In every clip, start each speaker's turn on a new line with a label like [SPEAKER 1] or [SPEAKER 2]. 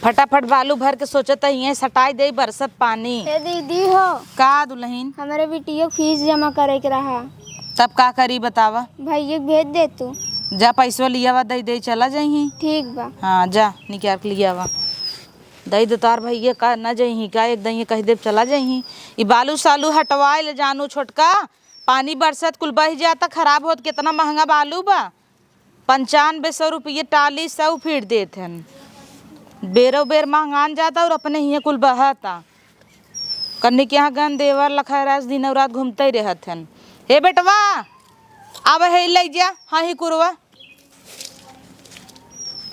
[SPEAKER 1] फटाफट बालू भर के सोचत है सटाई दे बरसत पानी।
[SPEAKER 2] ए दीदी हो
[SPEAKER 1] का दुल्हन
[SPEAKER 2] हमारे बिटिया फीस जमा करे के रहा।
[SPEAKER 1] तब का करी बतावा।
[SPEAKER 2] भैया भेज दे तू।
[SPEAKER 1] जा पैसवा लिया वा दे दे चला जाही।
[SPEAKER 2] ठीक बा।
[SPEAKER 1] हाँ जा निकाल के लिया वा दई दो तार भैया का न जही का एक दही कह दे चला जाही। ई बालू सालू हटवाए ले जानू छोटका पानी बरसत कुल बह जाता खराब होत कितना महंगा बालू बा 9500 रुपये टाली 100 फीट देते हैं बेरो बेर महंगान जाता और अपने ही कुल बहाता कन्नी के यहाँ गन देवर लखा रात दिन और रात घूमते ही रहते हैं। हे बेटवा अब है ले जा हाँ ही कुरवा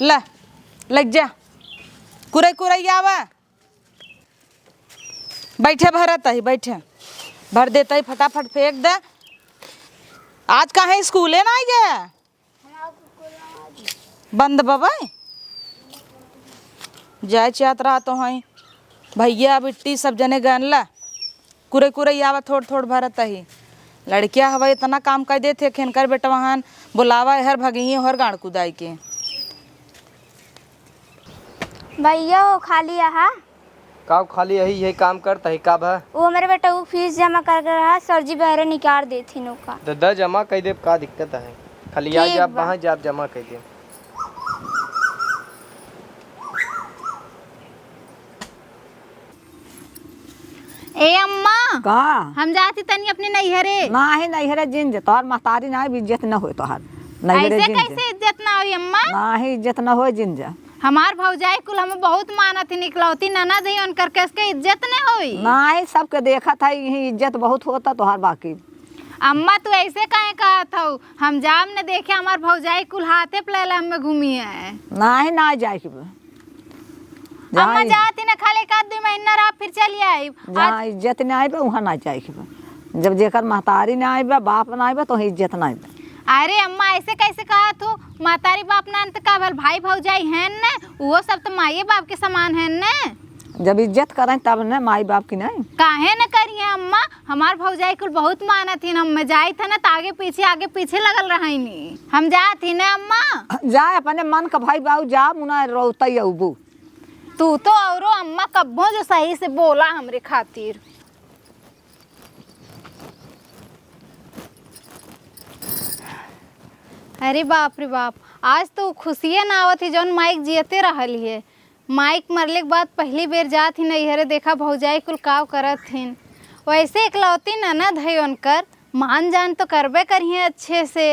[SPEAKER 1] ला लग जा कुरई कुरई आवा बैठे भरत ही बैठे भर देता ही फटाफट फेंक दे। आज कहाँ स्कूले ना आई गया बंद बाबा जाए चाहत रहा तो हैं भैया बिट्टी सब जने गन ला कुरे कुरे आवा थोड़ थोड़ भरत ही लड़किया हवा इतना काम कर देते खेनकर बेटा वहाँ बुलावा हर भगी हर गाड़ कुदाई के।
[SPEAKER 2] भैया हो खाली रहा
[SPEAKER 3] का खाली यही काम करता है का भा
[SPEAKER 2] वो हमारे बेटा वो फीस जमा कर रहा सर जी बहरे निकाल देती नो का
[SPEAKER 3] द जमा कर दे का दिक्कत है खाली आज आप वहाँ जाप जमा कर दे।
[SPEAKER 4] ए अम्मा
[SPEAKER 5] का
[SPEAKER 4] हम जाती तनी अपने नैहरे
[SPEAKER 5] ना है नैहरे जिन जे तोहर महतारी ना इज्जत न हो तोहर नैहरे
[SPEAKER 4] ऐसे
[SPEAKER 5] जिन
[SPEAKER 4] कैसे इज्जत ना हुई अम्मा।
[SPEAKER 5] ना है इज्जत न हो जिन जा
[SPEAKER 4] हमार भौजाई कुल हमें बहुत मानत निकलौती ननद ही उनकर कैसे इज्जत न हुई।
[SPEAKER 5] ना है सबके देखा था यही इज्जत बहुत होता तोहर बाकी।
[SPEAKER 4] अम्मा तू ऐसे काहे कहा था हम जाम ने देखे हमार भौजाई कुल हाथे पलेला में घूमी है।
[SPEAKER 5] ना है ना जाए के
[SPEAKER 4] अम्मा जाती ना खाली एक आध महीना रहा फिर चली आई।
[SPEAKER 5] जहाँ इज्जत न आए वहाँ ना जाए के जब जेकर महतारी ना आए बाप ना आए तो इज्जत ना आए।
[SPEAKER 4] अरे अम्मा ऐसे कैसे कहा तू मातारी बाप ना अंत का भल भाई भौजाई हैं न वो सब तो माई बाप के समान हैं न।
[SPEAKER 5] जब इज्जत करें तब न माई बाप की नहीं
[SPEAKER 4] काहे न करिए अम्मा हमार भौजाई कुल बहुत मानत थी हम जाई था ना तो आगे पीछे लगल रही हम जात ही ना अम्मा।
[SPEAKER 5] जाए अपने मन का भाई बाबू जा मुना रोते अबू
[SPEAKER 4] तू तो औरो अम्मा कब्बो जो सही से बोला हमरे खातिर। अरे बाप रे बाप आज तो खुशियाँ ना आवत ही जौन माइक जियते रहली है। माइक मरले के बाद पहली बेर जात ही नैहरे देखा भौजाई कुल काव करत हिन वैसे इकलौती ननद है उनकर मान जान तो करबे करिए अच्छे से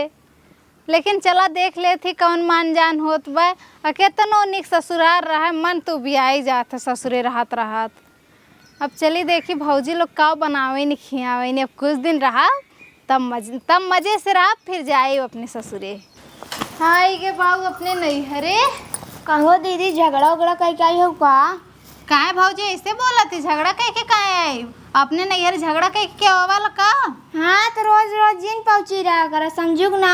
[SPEAKER 4] लेकिन चला देख ले थी कौन मान जान होत बा केतनो निक ससुराल रहा मन तो भी आई जात ससुरे रहत अब चली देखी भौजी लोग काव बनावे नहीं खियावे नहीं अब कुछ दिन रहा तब मजे से रहा फिर जाए अपने ससुरे। हाय के बाबू अपने नैहरे
[SPEAKER 2] कहो दीदी झगड़ा उगड़ा कहीं का हो
[SPEAKER 4] काहे भौजी ऐसे बोला थी झगड़ा कह के काहे आई अपने नैहरे झगड़ा कह के वाला का।
[SPEAKER 2] हाँ तो रोज रोज जिन पहुँची रहा कर समझुक ना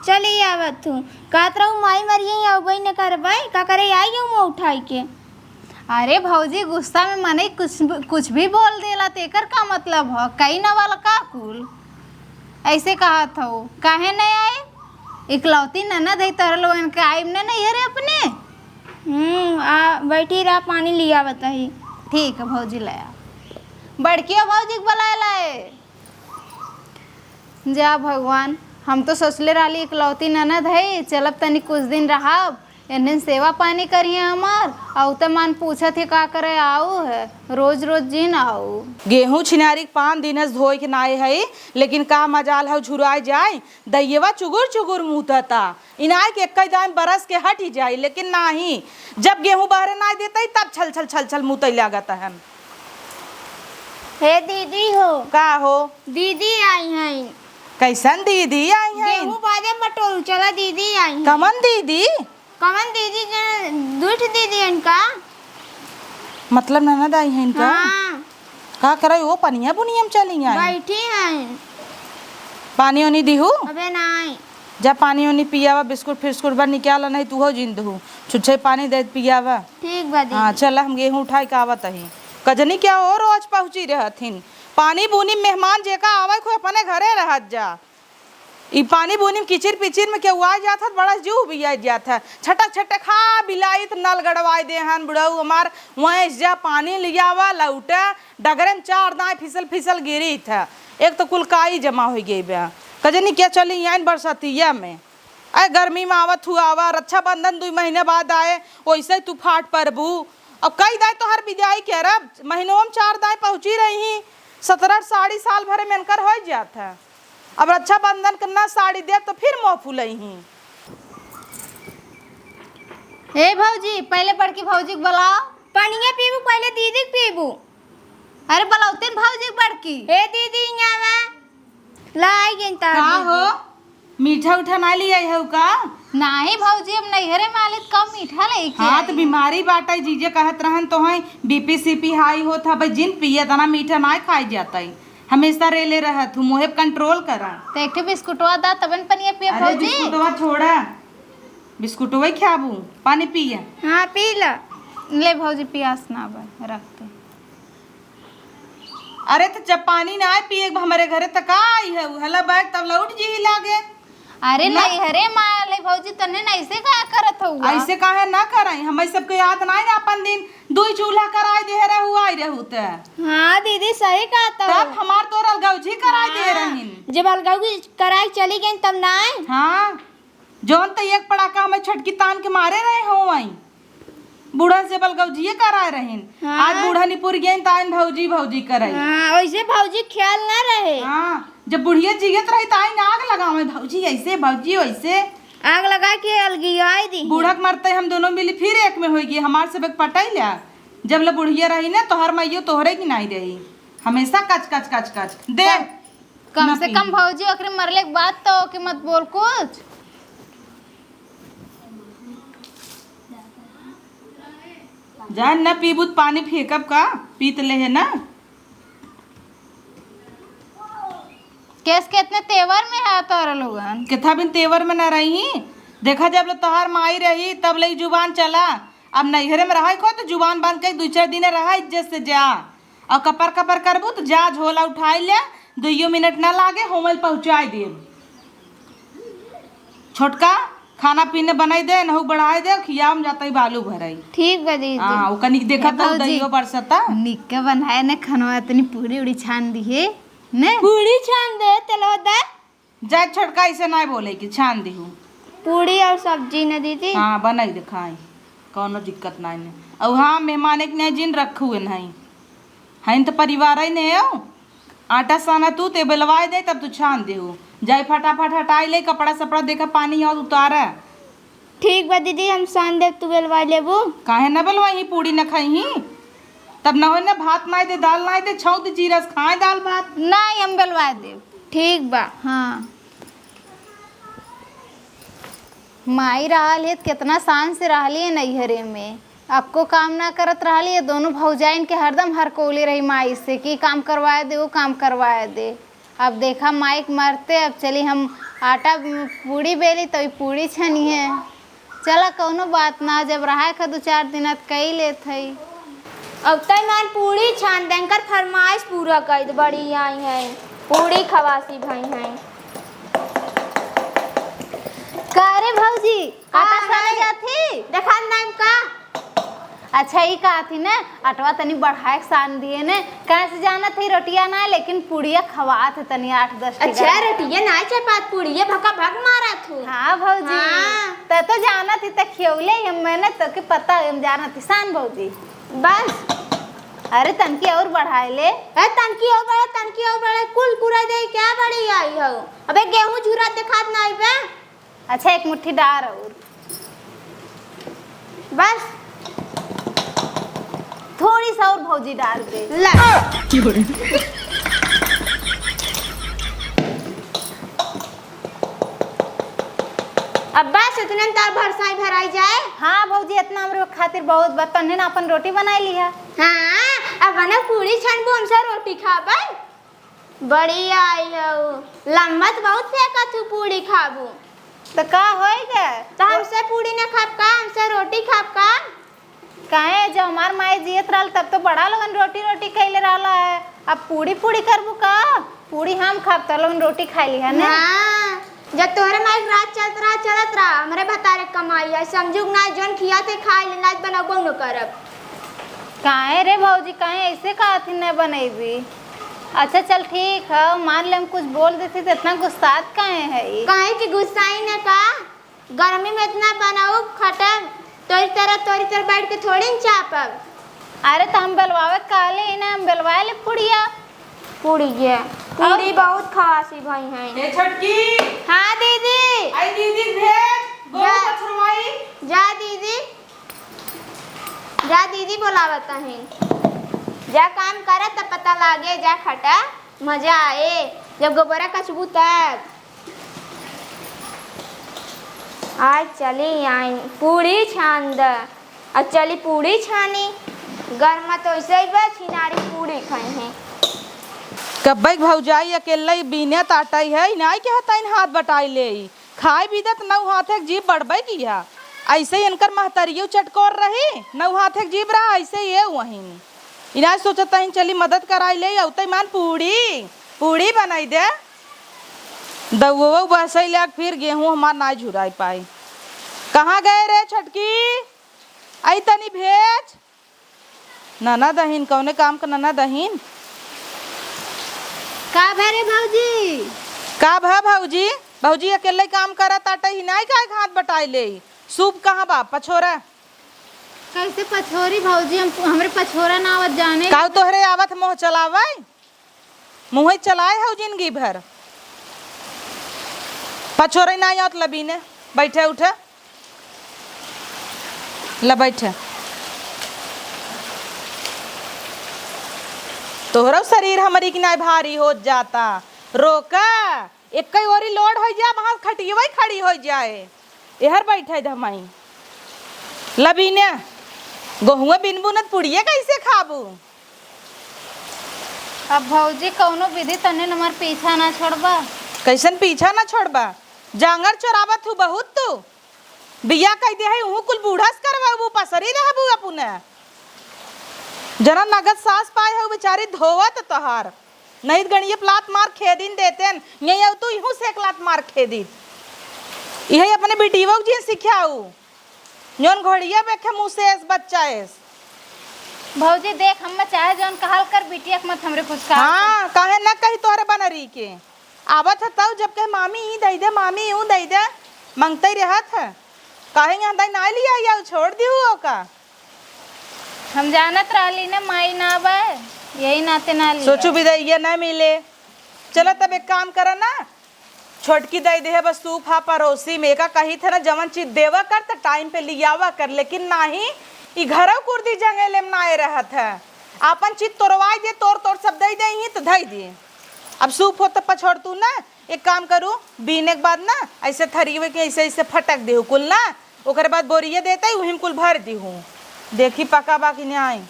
[SPEAKER 2] चली आवत तू कहत रहूँ माई मरिए अबई न करबई का करे आई हूँ उठाई के।
[SPEAKER 4] अरे भौजी गुस्सा में मने कुछ भी बोल देला तेकर का मतलब है कई न वाला का कुल ऐसे कहा था वो काहे नहीं आए इकलौती ननद है तोहर लोगन के आइब न नैहरे अपने।
[SPEAKER 2] आ बैठी रहा पानी लिया बताई।
[SPEAKER 4] ठीक है भौजी लाया बड़किया भौजी के बुलाए लाए जा भगवान हम तो सोचले रही इकलौती ननद है चलब तनी कुछ दिन रहा इन्हें सेवा पानी करिए हमार और तो मन पूछा थे का करे आओ है रोज रोज जिन आओ।
[SPEAKER 1] गेहूं छिनारी 5 दिन धोए के नाए है लेकिन का मजाल है झुराए जाए दैयवा चुगुर चुगुर मुँहता इनाय के एक दाम बरस के हट ही जाए लेकिन नहीं जब गेहूं बहरे ना देते तब छल छल छल छल मुँह लागता है।
[SPEAKER 2] हे दीदी हो
[SPEAKER 1] का हो
[SPEAKER 2] दीदी आई हैं
[SPEAKER 1] कैसन दीदी आई है
[SPEAKER 2] गेहूं बादे मटोल चला दीदी आई हैं।
[SPEAKER 1] कमन दीदी
[SPEAKER 2] कमन दीदी दूठ दीदी इनका
[SPEAKER 1] मतलब ननद आई है इनका।
[SPEAKER 2] हाँ
[SPEAKER 1] का करे वो पनिया बुनिया में चली आई
[SPEAKER 2] बैठी हैं
[SPEAKER 1] पानी ओनी दीहू
[SPEAKER 2] अबे नहीं
[SPEAKER 1] जब पानी ओनी पियावा बिस्कुट फिस्कुट बा निकाला नहीं तू हो जिंद हूँ छुच्छे पानी दे पियावा।
[SPEAKER 2] ठीक बा दीदी।
[SPEAKER 1] हाँ चल हम गेहूँ उठाई के आवत ही कजनी क्या और रोज पहुँची रहथिन पानी बुनी मेहमान जेका आवे को अपने घरे रहत जा ई पानी बोनी में किचिर पिचिर में केहू आ जात है बड़ा जू भी आ जात है छटा छटा खा बिलाई तो नल गड़वाई दे हन बुढ़ऊ हमार वहाँ जा पानी लिया हुआ लौटे डगरे में 4 दाएँ फिसल फिसल गिरी था एक तो कुलकाई जमा हो गई बे कजनी क्या चली यहाँ बरसातिया में अरे गर्मी में आवत हुआ आवा रक्षाबंधन 2 महीने बाद आए वैसे तू फाट परबू अब कई दाए तो हर विदाई के रब महीनों में 4 दाएँ पहुँची रही 17 साड़ी साल भरे में इनकर हो जाता है अब रक्षाबंधन करना साड़ी दे तो फिर मुँह फुलई ही।
[SPEAKER 4] ए भौजी पहले बड़की भौजी को बुलाओ।
[SPEAKER 2] पानिया पीबू पहले दीदी के पीबू।
[SPEAKER 4] अरे बुलाओते भौजी बड़की।
[SPEAKER 2] हे दीदी यहाँ लाई गिनता
[SPEAKER 1] का हो मीठा उठा ना लिया है का
[SPEAKER 4] नहीं भौजी अब नैहरे मालिक कम मीठा लेके
[SPEAKER 1] हाँ तो बीमारी बाटा जीजे कहत रहन तो है बीपी सीपी हाई होता है भाई जिन पिए तना मीठा ना खाई जाता है हमेशा रेले रहत हूँ मुहे कंट्रोल करा
[SPEAKER 4] तो एक बिस्कुटवा दा तबन पनिया पिए भौजी।
[SPEAKER 1] बिस्कुटवा छोड़ा बिस्कुटवा खाबू पानी पिए।
[SPEAKER 2] हाँ पी ला
[SPEAKER 4] ले भौजी पियास ना बा रखते।
[SPEAKER 1] अरे तो जब पानी ना पिए हमारे घरे तक आई है हला बैग तब लौट जी लागे।
[SPEAKER 4] अरे नैहरे माले भौजी तने ऐसे का करत हो
[SPEAKER 1] ऐसे काहे ना कराई हमें सबके याद ना है अपन दिन 2 चूल्हा कराई दे रहू आई रहू त।
[SPEAKER 2] हाँ दीदी सही कहा
[SPEAKER 1] तब हमार तो अलगौजी कराई दे रही
[SPEAKER 2] जब अलगौजी कराई चली गई तब ना आए।
[SPEAKER 1] हाँ जौन तो एक पड़ाका हमें छटकी तान के मारे रहे हो आई बूढ़ा से बलगौजिए कराए रहीन।
[SPEAKER 2] हाँ।
[SPEAKER 1] आज बूढ़ा निपुर गई ताइन भौजी भौजी कराई।
[SPEAKER 2] हाँ वैसे भौजी ख्याल ना रहे।
[SPEAKER 1] हाँ जब बुढ़िया जियत रही ताइन आग लगावे भौजी ऐसे भौजी वैसे
[SPEAKER 2] आग लगा के अलगी आई दी।
[SPEAKER 1] बूढ़क मरते हम दोनों मिली फिर एक में होगी हमार से पटाई लिया जब ल बुढ़िया रही ना तोहर मैयो तोहरे की नहीं रही हमेशा कच कच कच कच दे
[SPEAKER 4] कम से कम भौजी ओकरे मरले के बाद तो कि मत बोल कुछ।
[SPEAKER 1] जान ना पीबूत पानी फेंकब का पीत ले है ना
[SPEAKER 4] केस के इतने तेवर में है तोर लोगन
[SPEAKER 1] कितना बिन तेवर में न रही देखा जब ले तोहार माई रही तब ले जुबान चला अब नैहरे में रहा खो तो जुबान बांध के 2-4 दिन रहा इज्जत से जा और कपर कपर करबू तो जा झोला उठाई ले 2 मिनट ना लागे होमल पहुँचाई दे छोटका खाना पीने बनाई दे नहु बढ़ाई दे खियाम जाता ही बालू भराई।
[SPEAKER 2] ठीक बा दीदी।
[SPEAKER 1] हाँ वो कनिक देखा तो दहियो बरसता
[SPEAKER 4] निक्के बनाए ने खनवा इतनी पूरी उड़ी छान दी है ने
[SPEAKER 2] पूरी छान दे तलो दे
[SPEAKER 1] जाए छोटका ऐसे ना बोले कि छान दी हूँ
[SPEAKER 2] पूरी और सब्जी न दीदी।
[SPEAKER 1] हाँ बनाई दे खाई कौनो दिक्कत नहीं ने और हाँ मेहमान एक ने जिन रखू है नहीं है तो परिवार ही नहीं हो आटा साना तू ते बेलवाए दे तब तू छान दे हो जाए फटाफट हटाई ले कपड़ा सपड़ा देखा पानी और उतारा।
[SPEAKER 2] ठीक बा दीदी हम सान देख तू बेलवा लेबू।
[SPEAKER 1] काहे न बेलवाई पूड़ी न खाई तब न हो ना भात ना दे दाल ना दे छौत जीरस खाए दाल भात
[SPEAKER 4] नहीं हम बेलवा दे।
[SPEAKER 2] ठीक बा।
[SPEAKER 4] हाँ माई रहल है कितना शान से रहली है नैहरे में आपको काम ना करत रहली है दोनों भौजाइन के हरदम हरकोली रही माई से कि काम करवाए दे वो काम करवाए दे। अब देखा माइक मरते अब चली हम आटा पूड़ी बेली तो पूड़ी छनी है चला कौनो बात ना जब रहा का 2-4 दिन कई लेत है।
[SPEAKER 2] अब तक मान पूरी छान देंकर फरमाइश पूरा कर बड़ी आई है पूरी खवासी भाई हैं
[SPEAKER 4] कारे भौजी आटा साने जाती
[SPEAKER 2] देखा नाम का
[SPEAKER 4] अच्छा ही कहा थी ना अटवा तनी बढ़ाए सान दिए ने कैसे जाना थी रोटियां ना लेकिन पुड़िया खवा थे तनी 8-10
[SPEAKER 2] अच्छा रोटियां ना चपात पूड़िया भका भग मारा थू।
[SPEAKER 4] हाँ भौजी
[SPEAKER 2] हाँ।
[SPEAKER 4] तो जाना थी तो खियौले हम मैंने तो के पता हम जाना थी सान भौजी
[SPEAKER 2] बस।
[SPEAKER 4] अरे तनकी और बढ़ाए ले
[SPEAKER 2] तनकी और बड़ा कुल पूरा दे क्या बड़ी आई हो अबे गेहूं झुरा दिखात ना आई बे।
[SPEAKER 4] अच्छा एक मुट्ठी डार और
[SPEAKER 2] बस
[SPEAKER 4] थोड़ी सा और भौजी डाल दे
[SPEAKER 2] ला अब बस इतने तार भरसाई भराई जाए।
[SPEAKER 4] हाँ भौजी इतना हमरे खातिर बहुत बतन है ना अपन रोटी बनाई लिया।
[SPEAKER 2] हाँ अब बना पूरी छनबू हमसे रोटी खाबे बड़ी आई हो लम्बत बहुत फेंका तू पूरी खाबू
[SPEAKER 4] तो का होएगा
[SPEAKER 2] तो हमसे पूरी न खाब का हमसे रोटी खाब का
[SPEAKER 4] काहे जब हमार माई जियत रहल तब तो बड़ा लोगन रोटी रोटी खैले रहला है अब पूड़ी पूड़ी करबू का पूड़ी हम खाब तो लोगन रोटी खाई ली है ना।
[SPEAKER 2] हाँ जब तोहरे माइक रात चलत रहा हमरे बतारे कमाई है समझू ना जोन खिया थे खाए ले नाच बनाबो न करब।
[SPEAKER 4] काहे रे भौजी काहे ऐसे कहती न बनेबी। अच्छा चल ठीक है मान ले हम कुछ बोल देती तो इतना गुस्सात काहे है ई?
[SPEAKER 2] काहे कि गुस्साई न का गर्मी में इतना बनाऊ खटम तोरी तरह बैठ के थोड़ी न चापब।
[SPEAKER 4] अरे तो हम बेलवावे काले ना हम बेलवाए ले पुड़िया।
[SPEAKER 2] पूरी बहुत खवासी भाई हैं।
[SPEAKER 1] ए छोटकी
[SPEAKER 2] हाँ दीदी।
[SPEAKER 1] आई दीदी भेज गोल पछरवाई।
[SPEAKER 2] जा दीदी बोलावता है। जा काम करे तब पता लागे जा खटा मजा आए जब गोबरा कचबू तब। आज चली आई पूरी छान द अब चली पूरी छानी गर्मा तो ऐसे ही बस छिनारी पूरी खाई हैं।
[SPEAKER 1] कब्बई भौजाई अकेले बीने ताटाई है इनाई के हताइन हाथ बटाई ले खाए बीदत नौ हाथ एक जीभ बढ़बई किया ऐसे ही इनकर महतरियो चटकोर रही नौ हाथ एक जीभ रहा ऐसे ये वहीं इनाई सोचता ही चली मदद कराई ले औते मान पूड़ी बनाई दे दउओ बसई लाग फिर गेहूं हमार ना झुराई पाई। कहाँ गए रे छटकी आई तनी भेज नना दहीन कौने काम का नना दहीन
[SPEAKER 4] का भरे भौजी
[SPEAKER 1] का भा भौजी अकेले काम करा ताटे ही नहीं काय हाथ बटाई ले सूप कहाँ बा पछोरा
[SPEAKER 4] कैसे पछोरी भौजी हमरे पछोरा ना आवत जाने
[SPEAKER 1] काउ तोहरे आवत मोह चलावे मुँह चलाए हो जिंदगी भर पछोरे नहीं आवत लबीने बैठे उठे ल बैठे तोहरा शरीर हमारी की नहीं भारी हो जाता रोका एक कई ओरी लोड हो जा वहां खटियवई खड़ी हो जाए एहर बैठे धमाई लबीने गहुआ बिनबू न पुड़िए कैसे खाबू।
[SPEAKER 4] अब भौजी कौनो विधि तने हमार पीछा ना छोड़बा।
[SPEAKER 1] कैसन पीछा ना छोड़बा जांगर चोरावत हूँ बहुत तू बिया कह दे है ऊ कुल बूढ़ास करवाबू पसरी रहबू अपने जना नगद सास पाए हो बेचारी धोवत तोहार नहीं गणिये प्लात मार खेदिन देतेन यही अब तू यूं से एक लात मार खेदी यही अपने बेटीवो जी सिखाऊ जोन घोड़िया बेखे मुँह से एस बच्चा एस
[SPEAKER 4] भौजी देख हम चाहे जौन कहल कर बिटिया के मत हमरे फुसका।
[SPEAKER 1] हाँ काहे न कही तोहरे बनरी के आवत है तब जब कहे मामी ई दई दे मामी यूं दई दे मांगते ही रहत है काहे यहाँ दई ना लिया या छोड़ दी हो का
[SPEAKER 4] हम जानत रहली ना माई ना बा यही नाते ना लिया।
[SPEAKER 1] सोचू विदैया न मिले चलो तब एक काम करा ना छोटकी दई दे बस सूफा परोसी में का कही थे ना जवन चीज देवा कर तो टाइम पे लियावा कर लेकिन नाही ई घरों कुर्दी जंगले में नाए रहत है आपन चीज तोड़वाई दे तोड़ सब दई दे ही तो धई दे अब सूप हो तो पछोड़ तू ना एक काम करूँ बीने के बाद ना ऐसे थरी के ऐसे फटक दे कुल ना ओकर बाद बोरिया देते ही वहीं कुल भर दी हूँ देखी पका बाकी नहीं आई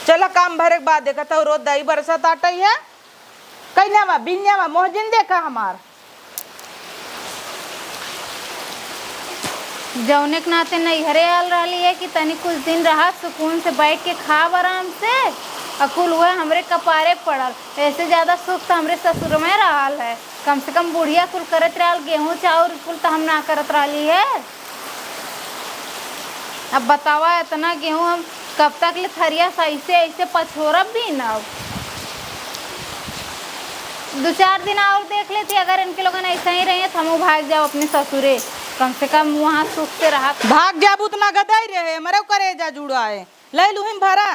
[SPEAKER 1] चला काम भरे के बाद देखा था रोज दही बरसात आटा ही है कहीं ना बिन्या मोहजिन देखा हमार
[SPEAKER 4] जौने के नाते नैहरे आल रही है कि तनी कुछ दिन रहा सुकून से बैठ के खाब आराम से अकुल हुआ हमरे कपारे पड़ल ऐसे ज़्यादा सुख तो हमरे ससुर में रहल है कम से कम बुढ़िया कुल करत रहल गेहूँ चाउर कुल तो हम ना करत रही है। अब बतावा इतना गेहूँ हम कब तक ले थरिया सही से ऐसे पछोरब भी ना 2-4 दिन और देख लेती अगर इनके लोग ऐसा ही रहे तो हम भाग जाओ अपने ससुरे कम से कम वहाँ सुख से रहा
[SPEAKER 1] भाग जा उतना गदाई रहे मरे करे जा जुड़ा है ले लुहिम भरा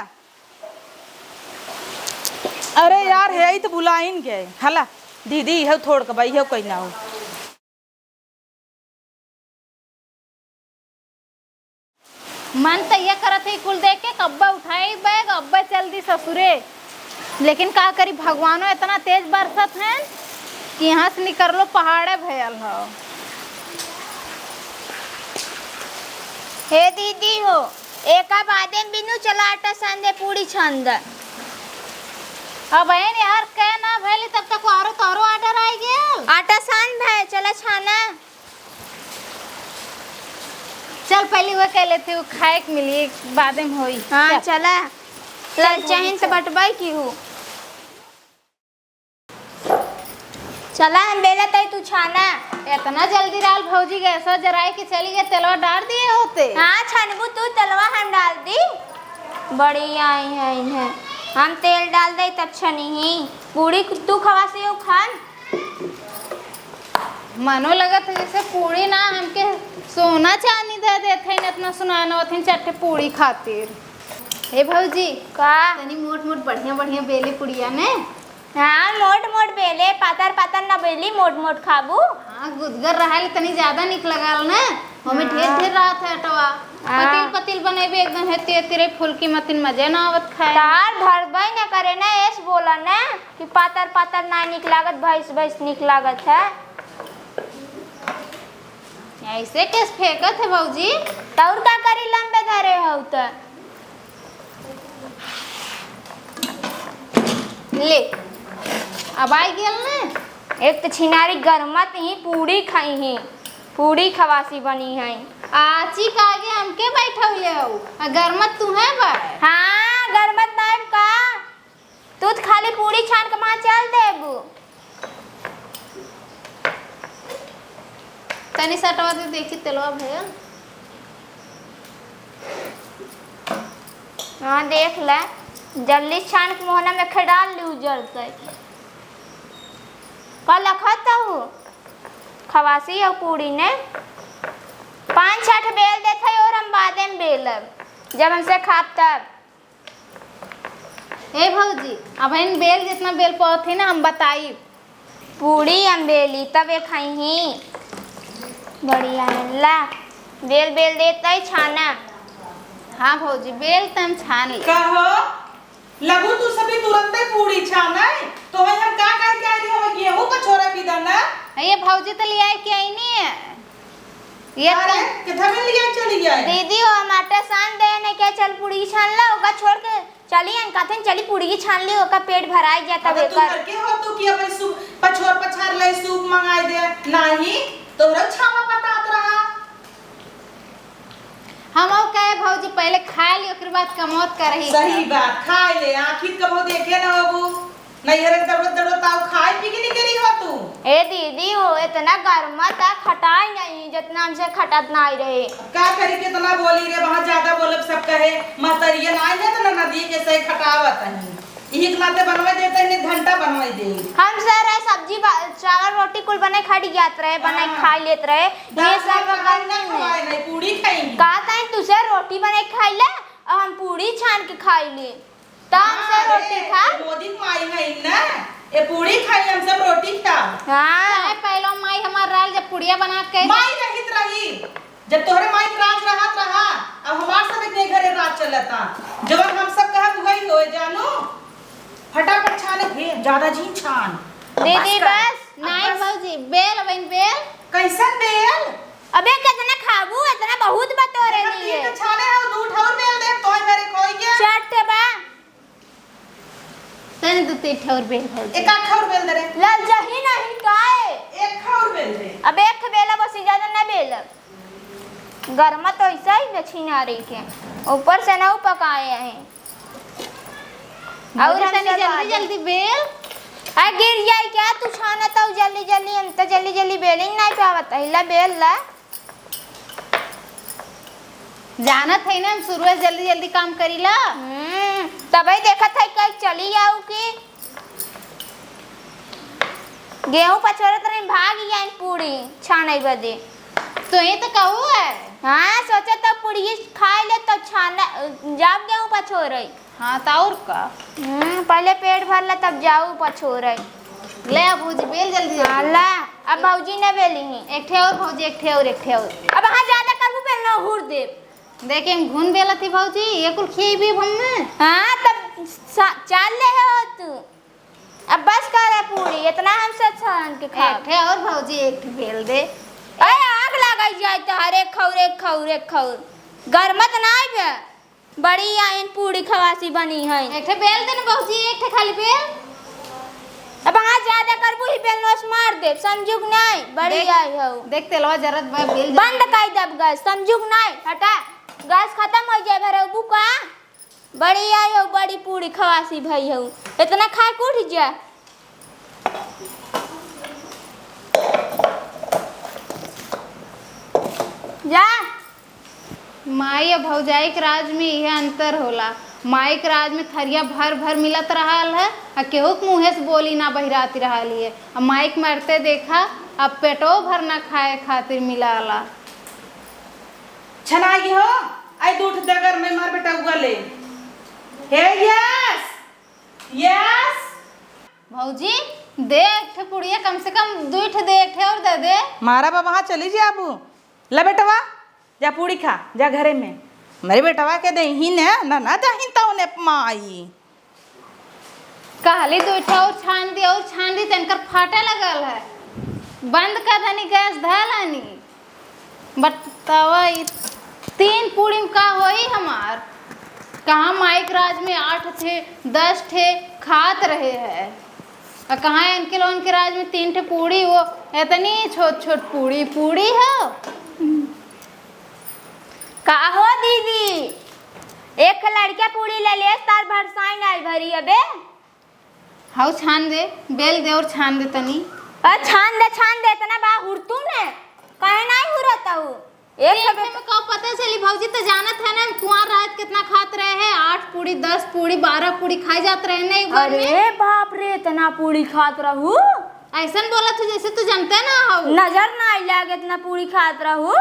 [SPEAKER 1] अरे यार है तो बुलाइन के हला दीदी है थोड़ के भाई है कोई ना हो
[SPEAKER 4] मन तो ये करत है कुल देख के अब्बा उठाई बैग अब्बा चल दी ससुरे लेकिन का करी भगवानो इतना तेज बरसत है कि यहाँ से निकलो पहाड़े भयल हो।
[SPEAKER 2] हे दीदी हो एका बादे बिनु चला आटा सांदे पूरी छंद
[SPEAKER 4] अब बहन यार कह ना भैली तब तक औरो तोरो ऑर्डर आई गया
[SPEAKER 2] आटा सान भाई चला छाना
[SPEAKER 4] चल पहले वो कह लेते हो खाए के मिली बाद में होई।
[SPEAKER 2] हाँ चला लल चाहन से बटवाई की हूँ चला हम बेला तई तू छाना।
[SPEAKER 4] इतना जल्दी डाल भौजी गैस जराए के चली गए तेलवा डाल दिए होते।
[SPEAKER 2] हाँ छानबू तू तलवा हम डाल दी। बड़ी आई है इन्हें हम तेल डाल दे तब छनी ही पूरी तू खवासी हो खान।
[SPEAKER 4] मनो लगत है जैसे पूरी ना हमके सोना चांदी दे देते हैं इतना सुनाना होते चट्टे पूरी खातिर। हे भौजी
[SPEAKER 2] का
[SPEAKER 4] तनी मोट मोट बढ़िया बढ़िया बेली पुड़िया ने।
[SPEAKER 2] हाँ मोट मोट बेले पातर पातर न बेली मोट मोट खाबू।
[SPEAKER 4] हाँ गुदगर रहा तनी ज्यादा निक लगाल ना हमें ढेर ढेर रहा था अटवा पतिल पतिल बनेबे एकदम हेते तेरे फूल की मतिन मजे ना आवत खाए।
[SPEAKER 2] तार धरबई न करे ना ऐस बोला ना कि पातर पातर ना निक लागत भैंस भैंस निक लागत है।
[SPEAKER 4] ऐसे कैसे फेंकत है भौजी।
[SPEAKER 2] तौर का करी लंबे धरे हो तो
[SPEAKER 4] ले अब आई गेल ने।
[SPEAKER 2] एक तो छिनारी गरमत ही पूरी खाई ही पूरी खवासी बनी है।
[SPEAKER 4] आची का आगे हमके बैठा ले हो गरमत तू है बा।
[SPEAKER 2] हाँ गरमत नाइब का तू तो खाली पूरी छान के वहाँ चल देबू।
[SPEAKER 4] तनी सटवा दे देखी तेलवा भैया।
[SPEAKER 2] हाँ देख ले जल्दी छान के मोहना में खडाल ली उजड़ के कल रखता हूँ खवासी और पूरी ने 5-6 बेल देते और हम बाद में बेलब जब हमसे खाब तब।
[SPEAKER 4] ए भौजी अब इन बेल जितना बेल पौथे ना हम बताई
[SPEAKER 2] पूरी हम बेली तब ये खाई ही बढ़िया है ला बेल बेल देता ही छाना।
[SPEAKER 4] हाँ भौजी बेल तम छान ले।
[SPEAKER 1] कहो लगू तू सभी तुरंत ही पूरी छाना है तो भाई हम का कह के आई हम गेहूं का छोरा पी दना।
[SPEAKER 4] ये भौजी तो ले आई के आई नहीं है ये
[SPEAKER 1] अरे किधर में लिया चली गया
[SPEAKER 2] दीदी वो हमारे सान दे ने क्या चल पूरी छान ला ओका छोड़ के चली अन कथन चली पूरी छान ली ओका पेट भराई जाता
[SPEAKER 1] अबे तू घर के हो तू कि अपन सूप पछोर पछार ले सूप मंगाई दे नहीं तोरा छावा पतात रहा।
[SPEAKER 4] हम और कहे भौजी पहले खा ली ओकर बाद कमौत करही।
[SPEAKER 1] सही बात खाए ले आखिर कबो देखे ना बाबू नहीं हरे दड़ो दड़ो ताऊ खाए पी के नहीं करी हो तू।
[SPEAKER 2] ए दीदी वो इतना गर्मा था खटाई नहीं जितना हमसे खटत ना रहे।
[SPEAKER 1] का करी कितना बोली रे बहुत ज्यादा बोलब सब कहे महतरिया ना आए तो ना नदी के सही खटावत है एक नाते बनवा देते ने घंटा बनवा दे।
[SPEAKER 2] हम सर सब्जी चावल रोटी कुल बने खा जात रहे बने खा लेत रहे ये सब
[SPEAKER 1] नहीं पूरी खाएंगे
[SPEAKER 2] कहा था तुझे रोटी बने खाई ले और हम पूरी छान के खाई ले तब से रोटी खा।
[SPEAKER 1] मोदी माई है ना ये पूरी खाई हम सब रोटी खा।
[SPEAKER 2] हाँ
[SPEAKER 4] पहले माई हमार राल जब पुड़िया बना के
[SPEAKER 1] माई रहित रही जब तोहरे माई राज रहत रहा अब हमार सब के घरे राज चलता जब हम सब कहा वही हो जानू फटाफट छाने हे ज्यादा जी छान
[SPEAKER 2] दीदी बस
[SPEAKER 4] नहीं भौजी बेल बन बेल
[SPEAKER 1] कैसन बेल
[SPEAKER 2] अबे कितना खाबू इतना बहुत बतोरे नहीं
[SPEAKER 1] ये
[SPEAKER 2] है।
[SPEAKER 1] तो छाने है दू ठौर बेल दे तोय मेरे कोई के
[SPEAKER 2] चट बा
[SPEAKER 4] तने दू तीन ठौर बेल भौजी
[SPEAKER 1] एक आखर बेल दे रे
[SPEAKER 2] लल जही नहीं काए
[SPEAKER 1] एक खौर बेल दे।
[SPEAKER 2] अब एक बेला बस ज्यादा ना बेल गर्मा तो ऐसा ही दक्षिणा रही के ऊपर से ना पकाए हैं और हम
[SPEAKER 4] तनी जल्दी जल्दी बेल
[SPEAKER 2] आ गिर जाए क्या तू छाना तो जल्दी जल्दी हम तो जल्दी जल्दी बेलिंग नहीं पावत हिला बेल ला
[SPEAKER 4] जानत है ना हम शुरू से जल्दी जल्दी काम करीला।
[SPEAKER 2] तभी देखा था कहीं चली जाऊ की गेहूं पछोरे तो भाग गया पूरी छाने बदे
[SPEAKER 4] तो ये तो कहू है।
[SPEAKER 2] हाँ सोचा तो पूरी खाए ले तो छाना जब गेहूं पछोरे।
[SPEAKER 4] हाँ तो और का
[SPEAKER 2] पहले पेट भर ला तब जाऊ पछोरे
[SPEAKER 4] ले अब भौजी बेल जल्दी जल्दी।
[SPEAKER 2] ला अब भौजी ने बेली ही
[SPEAKER 4] एक ठे और भौजी एक ठे और एक ठे और
[SPEAKER 2] अब हाँ ज्यादा करबू पे ना हुर दे।
[SPEAKER 4] देखे घुन बेला थी भौजी ये कुल खिए भी हमने।
[SPEAKER 2] हाँ तब चाल ले हो तू अब बस कर पूरी इतना हम से छान के खा।
[SPEAKER 4] एक ठे और भौजी एक ठे बेल दे।
[SPEAKER 2] अरे आग लगाई जाए तो हर एक खौर गरमत ना आए बड़ी आयन पूरी खवासी बनी है।
[SPEAKER 4] एक ठे बेल दे ना भौजी एक ठे खाली बेल।
[SPEAKER 2] अब हाँ ज्यादा करबू ही बेल नोस मार दे समझुक नहीं बड़ी आई हो।
[SPEAKER 4] देख तेलवा जरत बा बेल
[SPEAKER 2] बंद कर दब गैस समझुक नहीं हटा गैस खत्म हो जाए भरे बुका बड़ी आई हो बड़ी पूरी खवासी भई हो इतना खाए कुछ जा जा।
[SPEAKER 4] माई और भौजाई के राज में यह अंतर होला। माई के राज में थरिया भर भर मिलत रहल है और केहू के मुँहे से बोली ना बहिराती रहल है। अब माई के मरते देखा अब पेटो भर ना खाए खातिर मिलाला।
[SPEAKER 1] छनाई हो आई दूठ दगर में मार बेटा उगले हे यस यस
[SPEAKER 4] भौजी दे एक ठे पुड़िया, कम से कम 2 ठे दे, एक ठे और दे दे।
[SPEAKER 1] मारा बा वहाँ चली जा अबू ला बेटवा जा पूड़ी खा जा घरे में। मेरे बेटवा के दही ने ना दही तो ने माई
[SPEAKER 4] कहली 2 ठे और छान दी तनकर फाटे लगल है। बंद कर धनी गैस धलानी। बतावा 3 पूड़ी में का होई हमार। कहाँ माइक राज में 8 थे 10 थे खात रहे हैं और कहाँ इनके लोगों के राज में 3 ठे पूड़ी, वो इतनी छोट छोट पूड़ी है।
[SPEAKER 2] का हो दीदी, एक लड़का पूड़ी ले ले तार भरसाई नाल भरी अबे।
[SPEAKER 4] हाउ छान दे, बेल दे और छान दे तनी।
[SPEAKER 2] छान दे इतना बा हुरतू ने काहे नहीं हुरता हूँ। एक
[SPEAKER 4] में का पता चली भौजी तो जानत है ना कुआं रात कितना खात रहे हैं। 8 पूड़ी 10 पूड़ी 12 पूड़ी खाई जात रहे ना एक बार में।
[SPEAKER 2] अरे बाप रे इतना पूड़ी खात रहू।
[SPEAKER 4] ऐसा बोला तू जैसे तू जानते ना हो।
[SPEAKER 2] नजर ना आइला इतना पूड़ी खात रहू।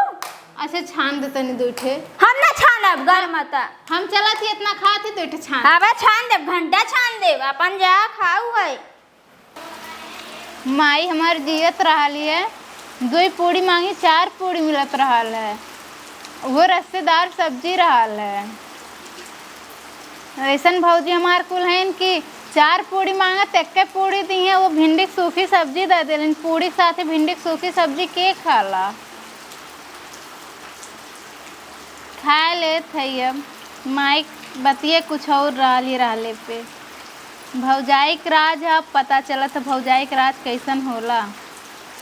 [SPEAKER 4] अच्छा छान दे तनी 2 ठे।
[SPEAKER 2] हम ना छानब घर मता।
[SPEAKER 4] हम चला थी इतना खाती 2 ठे छान।
[SPEAKER 2] अबे छान दे, घंटा छान दे अपन जा खाऊ है।
[SPEAKER 4] माई हमार जियत रही है 2 पूड़ी मांगी 4 पूड़ी मिलत रहल है। वो रस्तेदार सब्जी रहल है। ऐसन भौजी हमार कुल है कि 4 पूड़ी मांगा तक्के पूड़ी दी है। वो भिंडी की सूखी सब्जी दे दिल। पूड़ी के साथ भिंडी की सूखी सब्जी के खाला खा ले थे। अब माई बतिए कुछ और रहले पे। भौजाई के राज अब पता चला था भौजाई के राज कैसन होला।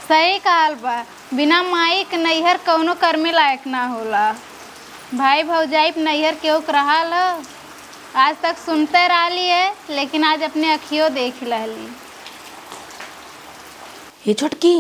[SPEAKER 4] सही कहल बा, बिना माई के नैहर कौनो कर्मे लायक ना होला। भाई भौजाई नैहर केहू के रहल आज तक सुनते रही है, लेकिन आज अपने अखियों देख लहली।
[SPEAKER 1] ये छोटकी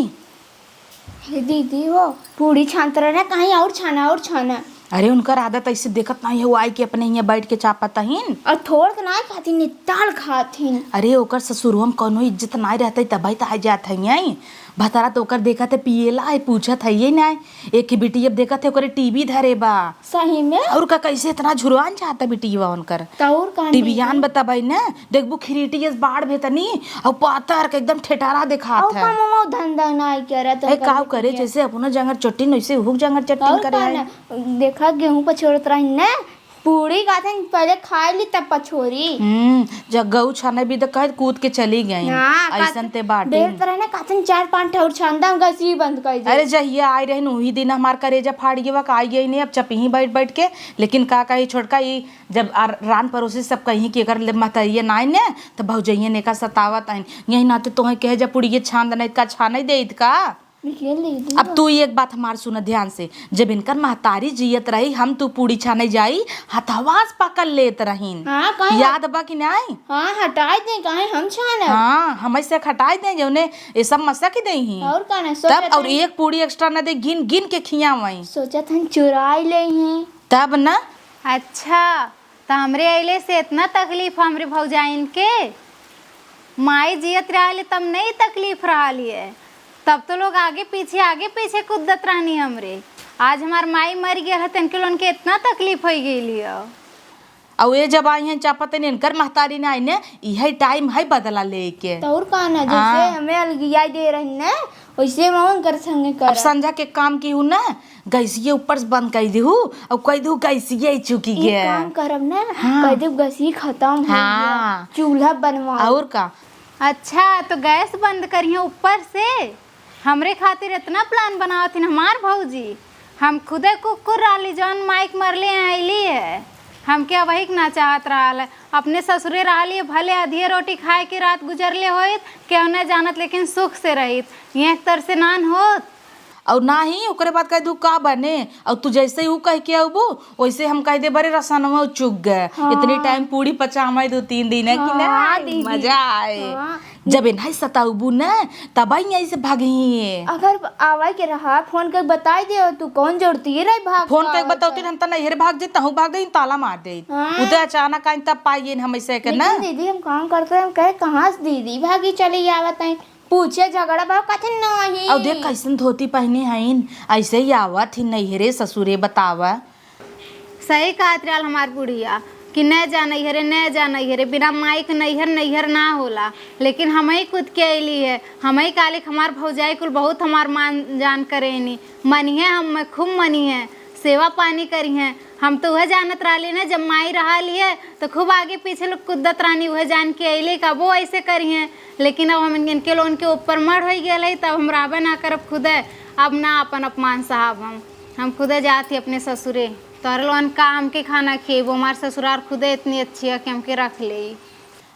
[SPEAKER 2] हे दीदी हो पूड़ी छानते रहना कहीं और छाना।
[SPEAKER 1] अरे उनकर आदत ऐसे देखत नहीं है। वो आई के अपने यहाँ बैठ के चापता हिन
[SPEAKER 2] और थोड़ के ना खाती निताल खाती।
[SPEAKER 1] अरे ओकर ससुरवा में कोनो इज्जत नहीं रहते तब तो आ जात है। भतारा तो ओकर देखा थे पिएला है पूछत है ये ना एक की बेटी अब देखा थे ओकरे टीवी धरे बा
[SPEAKER 2] सही में।
[SPEAKER 1] और का कैसे इतना झुरवान चाहता बेटीवा उनकर
[SPEAKER 2] तौर का
[SPEAKER 1] टीवीयान बता भाई ना देखबू खिरीटी बाढ़ भेतनी और पातर के एकदम ठेठारा दिखात है।
[SPEAKER 2] मामा धंधा नहीं करे तो
[SPEAKER 1] का करे जैसे अपना जंगर चट्टी वैसे हुक जंगर चट्टी करे है।
[SPEAKER 2] देखा गेहूं पछोड़त रही ना पूड़ी खाते पहले खा ली तब पछोरी।
[SPEAKER 1] जब गऊ छाने भी तो कह कूद के चली गई ऐसन ते बाटे
[SPEAKER 2] देर तरह ना कातन 4-5 और छांदा गसी बंद कर दे।
[SPEAKER 1] अरे जहिया आई रहे वही दिन हमार करेजा फाड़ गया का आई गई नहीं अब चपही बैठ के। लेकिन का कही छोटका ये जब रान पड़ोसी सब कहीं कि अगर मतइये नाई ने तो भौजइये ने का सतावत आइन यही नाते तुम्हें कहे जब पुड़िये छान देना का छाने दे का। अब तू एक बात हमार सुन ध्यान से, जब इनकर महतारी जियत रही हम तू पूड़ी छाने जाई हथवास पकड़ लेत रहीन। याद बा कि नहीं?
[SPEAKER 2] हाँ हटाई दे काहे हम छाने।
[SPEAKER 1] हाँ हम ऐसे हटाई दे जौने ये सब मसा के दही
[SPEAKER 2] और का ना
[SPEAKER 1] तब और एक पूड़ी एक्स्ट्रा ना दे गिन गिन के खियावई।
[SPEAKER 2] सोचत हन चुराई ले हैं
[SPEAKER 1] तब ना।
[SPEAKER 4] अच्छा तो हमरे अइले से इतना तकलीफ हमरे भौजाइन के। माई जियत रही तब नहीं तकलीफ रही है, तब तो लोग आगे पीछे कूदत रहनी हमरे। आज हमार माई मर गया है तनके लोन के इतना तकलीफ हो गई है।
[SPEAKER 1] और ये जब आई हैं चापते ने इनकर महतारी ने आई ने यही टाइम है बदला लेके
[SPEAKER 2] तो और का ना जैसे हमें अलगिया दे रही ना वैसे मन कर संगे कर।
[SPEAKER 1] अब संझा के काम की हूँ ना गैसिये ऊपर से बंद कर दी हूँ और कह दू गैसिये चुकी गया
[SPEAKER 2] काम करब ना कह दे गैसी खत्म हो गया चूल्हा बनवा
[SPEAKER 1] और का।
[SPEAKER 4] अच्छा तो गैस बंद करिए ऊपर से। हमरे खातिर इतना प्लान बनावत थी हमार भौजी। हम खुदे कुकुर राली जौन माइक मरले आईली है। हम क्या वही ना चाहत रहा अपने ससुरे रही भले आधी रोटी खाए के रात गुजरले होत क्यों न जानत लेकिन सुख से रहित ये एक तरह से नान होत।
[SPEAKER 1] और ना ही ओकरे बाद कह दू का बने और तू जैसे ही ऊ कह के अबू वैसे हम कह दे बरे रसनवा चुक गए इतनी टाइम पूरी पचावे 2-3 दिन है कि नहीं मजा आए जब नहीं सताऊबू न तब आई ऐसे भागी
[SPEAKER 2] अगर आवा के रहा फोन कर बताई दे तू कौन जोड़ती रही भाग
[SPEAKER 1] फोन के बताओ हम तो नहीं भाग जाते हूँ भाग गई ताला मार दे उधर अचानक आई तब पाइए हम ऐसे करना
[SPEAKER 2] दीदी हम काम करते हैं हम कहे कहाँ से दीदी भागी चली आवत है पूछे झगड़ा भाव कथे नहीं
[SPEAKER 1] और देख कैसन धोती पहने हईन ऐसे ही आवत ही नैहरे ससुरे बतावा
[SPEAKER 4] सही कहत रहल हमार बुढ़िया कि न जा नैहरे न जा नैहरे बिना माई के नैहर नैहर ना होला लेकिन हम ही खुद के अली है हम ही काली हमार भौजाई कुल बहुत हमार मान जान करेनी मनी है हम खूब मनी है सेवा पानी करी हैं हम तो वह जानत रही ना जब माई रहा है तो खूब आगे पीछे लोग कुदत रानी वह जान के अले का वो ऐसे करी हैं लेकिन अब हम इनके लोन के ऊपर मर हो गए तब हम राबे ना करब खुदे अब ना अपन अपमान साहब हम खुदे जाती अपने ससुरे तोहर लोन का हमके खाना खेबो हमार ससुराल खुदे इतनी अच्छी है कि हमके रख ले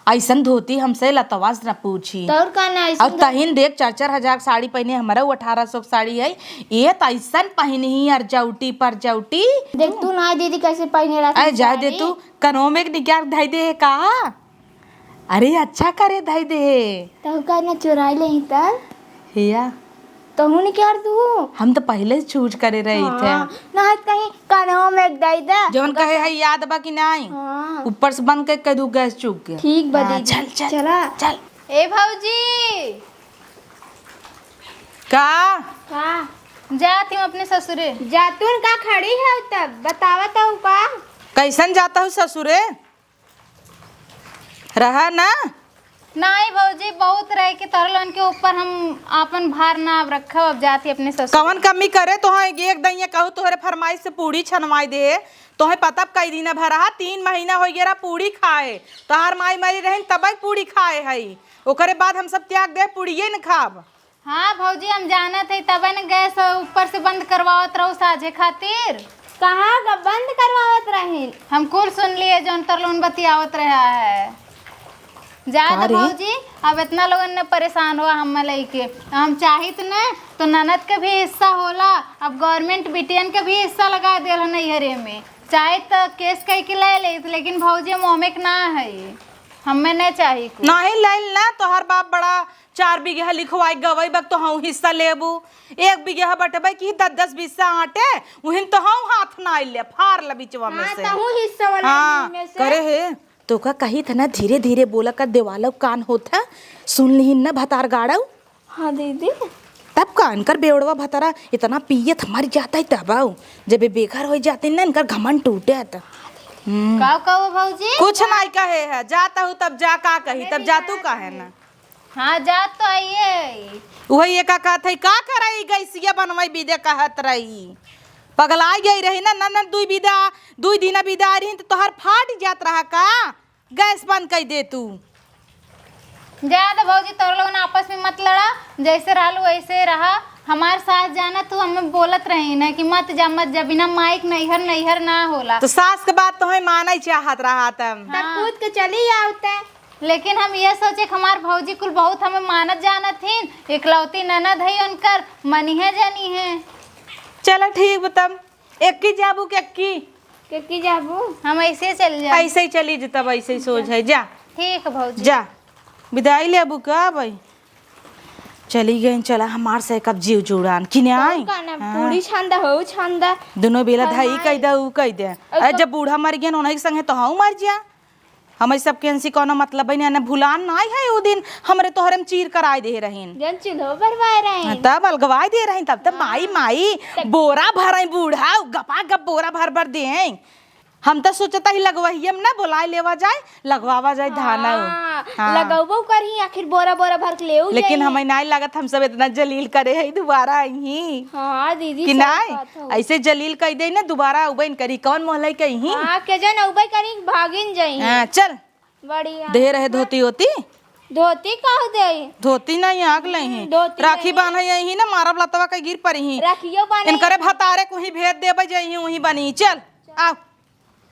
[SPEAKER 1] ऐसन धोती हमसे लतवास न पूछी
[SPEAKER 2] तोर का ना
[SPEAKER 1] अब तहिन देख 4-4 हजार साड़ी पहने हमारा 1800 साड़ी है ये तो ऐसन पहने ही अर्जौटी पर जौटी
[SPEAKER 2] देख तू ना दीदी कैसे पहने रहा
[SPEAKER 1] अरे जा दे तू कनो में निकाल धाई दे का अरे अच्छा करे धाई दे
[SPEAKER 2] तो का ना चुराई ले ही तब
[SPEAKER 1] हिया
[SPEAKER 2] तो हूं नहीं कर तू
[SPEAKER 1] हम तो पहले चूज करे रही थे
[SPEAKER 2] ना कहीं कानों में एक दाई दा
[SPEAKER 1] जवन कहे है याद बा कि नहीं
[SPEAKER 2] हाँ
[SPEAKER 1] ऊपर से बंद के कह दू गैस चूक गया
[SPEAKER 2] ठीक बा
[SPEAKER 1] हाँ,
[SPEAKER 2] दीदी
[SPEAKER 1] चल चल
[SPEAKER 2] चला
[SPEAKER 1] चल
[SPEAKER 4] ए भौजी
[SPEAKER 1] का
[SPEAKER 4] जाती हूँ अपने ससुरे
[SPEAKER 2] जातून का खड़ी है तब बतावा तो का
[SPEAKER 1] कैसन जाता हूँ ससुरे रहा ना
[SPEAKER 4] नहीं भौजी बहुत रहे कि तोहर लोन के ऊपर हम अपन भार ना अब रखा अब जाती अपने ससुर
[SPEAKER 1] कवन कमी करे तो एक दइया कहू तोहरे फरमाइश से पूड़ी छनवाई दे तोहे पता कई दिन भरा 3 महीना हो गया पूड़ी खाए तोहार माई मरी रही तब पूड़ी खाए है ओकरे बाद हम सब त्याग दे पूड़िए न खाब
[SPEAKER 4] हाँ भौजी हम जाना थे तब न गैस ऊपर से बंद करवावत रहो साझे खातिर
[SPEAKER 2] कहाँ का बंद करवावत रही
[SPEAKER 4] हम कुल सुन लिए जौन तर लोन बतियावत रहा है जा भौजी अब इतना लोगन ने परेशान हुआ हम लेके हम चाहित न तो ननद के भी हिस्सा होला अब गवर्नमेंट बिटियन के भी हिस्सा लगा दिया नैहरे में चाहे तो केस कह के ले ले लेकिन भौजी मोहमेक ना है हमें नहीं चाहिए
[SPEAKER 1] नहीं लाइल ना तोहर बाप बड़ा 4 बीघा लिखवाई गवई बक तो हम हिस्सा लेबू 1 बीघा बटबे की 10-10 बीसा आटे उहिन तो हम हाथ ना ले फार ल बिचवा में से
[SPEAKER 2] हूं हिस्सा वाला
[SPEAKER 1] हाँ
[SPEAKER 2] में से
[SPEAKER 1] करे है तो का कही था ना धीरे धीरे बोला कर देवालो कान होता सुन ली ना भतार गाड़ाऊ
[SPEAKER 2] हाँ दीदी
[SPEAKER 1] तब कान कर बेवड़वा भतारा इतना पियत हमारी जाता है तब आओ जब बेघर हो जाते ना इनका घमंड टूटे था
[SPEAKER 4] का कहो भौजी
[SPEAKER 1] कुछ नहीं कहे है जाता हूँ तब जा का कही तब जा तू का है ना
[SPEAKER 4] हाँ जा तो आइए
[SPEAKER 1] वही एक का थे का कराई गैसिया बनवाई विदे कहत रही पगलाई गई रही ना नन 2 दिन विदा रही तो तोहर फाट जात रहा का गैस बंद कर दे तू
[SPEAKER 4] ज्यादा भौजी तोर लोगन आपस में मत लड़ा जैसे रहलू वैसे रहा हमारे साथ जाना तू हमें बोलत रही ना कि मत जा बिना माइक नैहर नैहर ना होला
[SPEAKER 1] तो सास के बात तो माना ही चाहत रहा तब
[SPEAKER 2] कूद के चली आवते
[SPEAKER 4] लेकिन हम ये सोचे कि हमार भौजी कुल बहुत हमें मानत जानत थीन इकलौती ननद है उनकर मनिहे जानी है
[SPEAKER 1] चलो ठीक बताब एक की जाबू के
[SPEAKER 2] की जाबू
[SPEAKER 4] हम ऐसे चल जाए
[SPEAKER 1] ऐसे ही चली तब ऐसे ही सोच है जा
[SPEAKER 4] ठीक है भौजी
[SPEAKER 1] जा विदाई ले अबू का भाई चली गई चला हमार से कब जीव जुड़ान कि नहीं आई
[SPEAKER 2] पूरी छंदा हो छंदा
[SPEAKER 1] दोनों बेला धाई कह दे ऊ कह दे अरे जब बूढ़ा मर गया उन्हीं के संगे तो हाँ मर जा हमें सब के कोनो मतलब है भूलान ना है वो दिन हमरे तोहरे में चीर कराए दे रहीन
[SPEAKER 2] जन चूल्हो भरवाए रहे
[SPEAKER 1] तब अलगवाए दे रही तब तब माई बोरा भर बूढ़ा गपा गप बोरा भर दे हम तो सोचता ही लगवाइए ना बुलाए लेवा जाए लगवावा जाए धाना
[SPEAKER 2] लगवो करही आखिर बोरा बोरा भर के लेऊ
[SPEAKER 1] लेकिन हमें नहीं लागत हम सब इतना जलील करे है दोबारा आई
[SPEAKER 2] हां दीदी
[SPEAKER 1] कि नहीं ऐसे जलील कह दे ना दोबारा उबैन करी कौन मोहल्ला कहीं
[SPEAKER 2] हां के जन उबई करी भागिन जाई
[SPEAKER 1] हां चल
[SPEAKER 2] बढ़िया
[SPEAKER 1] दे रहे धोती होती
[SPEAKER 2] धोती काह दे
[SPEAKER 1] धोती नहीं आग लही राखी बांध यही ना मारब लतवा के गिर पड़ी
[SPEAKER 2] राखियो बांध
[SPEAKER 1] इनकरे भतारे को ही भेज देबे जही वही बनी चल आओ